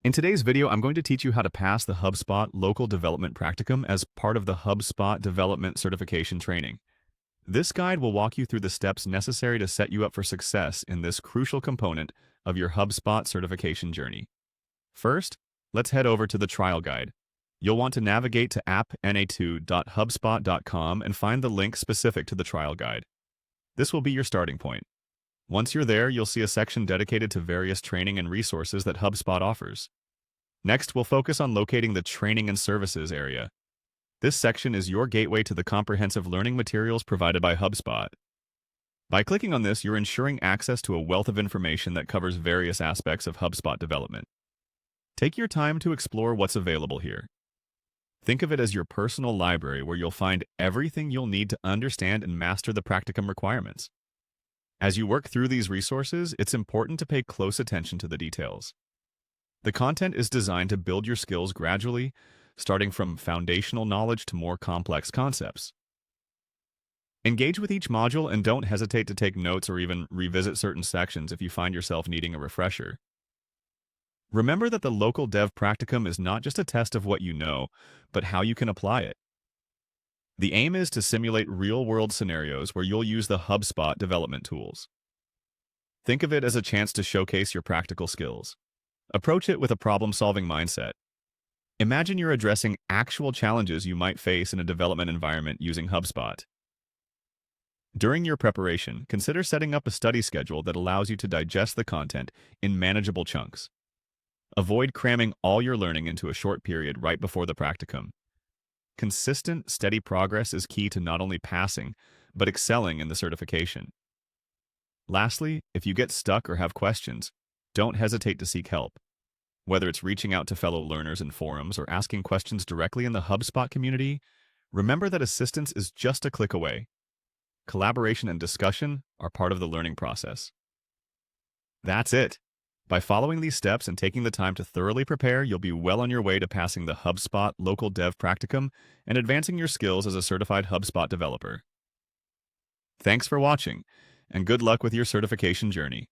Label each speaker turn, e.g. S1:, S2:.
S1: In today's video, I'm going to teach you how to pass the HubSpot Local Development Practicum as part of the HubSpot Development Certification Training. This guide will walk you through the steps necessary to set you up for success in this crucial component of your HubSpot certification journey. First, let's head over to the trial guide. You'll want to navigate to appna2.hubspot.com and find the link specific to the trial guide. This will be your starting point. Once you're there, you'll see a section dedicated to various training and resources that HubSpot offers. Next, we'll focus on locating the Training and Services area. This section is your gateway to the comprehensive learning materials provided by HubSpot. By clicking on this, you're ensuring access to a wealth of information that covers various aspects of HubSpot development. Take your time to explore what's available here. Think of it as your personal library where you'll find everything you'll need to understand and master the practicum requirements. As you work through these resources, it's important to pay close attention to the details. The content is designed to build your skills gradually, starting from foundational knowledge to more complex concepts. Engage with each module and don't hesitate to take notes or even revisit certain sections if you find yourself needing a refresher. Remember that the local dev practicum is not just a test of what you know, but how you can apply it. The aim is to simulate real-world scenarios where you'll use the HubSpot development tools. Think of it as a chance to showcase your practical skills. Approach it with a problem-solving mindset. Imagine you're addressing actual challenges you might face in a development environment using HubSpot. During your preparation, consider setting up a study schedule that allows you to digest the content in manageable chunks. Avoid cramming all your learning into a short period right before the practicum. Consistent, steady progress is key to not only passing, but excelling in the certification. Lastly, if you get stuck or have questions, don't hesitate to seek help. Whether it's reaching out to fellow learners in forums or asking questions directly in the HubSpot community, remember that assistance is just a click away. Collaboration and discussion are part of the learning process. That's it. By following these steps and taking the time to thoroughly prepare, you'll be well on your way to passing the HubSpot Local Dev Practicum and advancing your skills as a certified HubSpot developer. Thanks for watching, and good luck with your certification journey.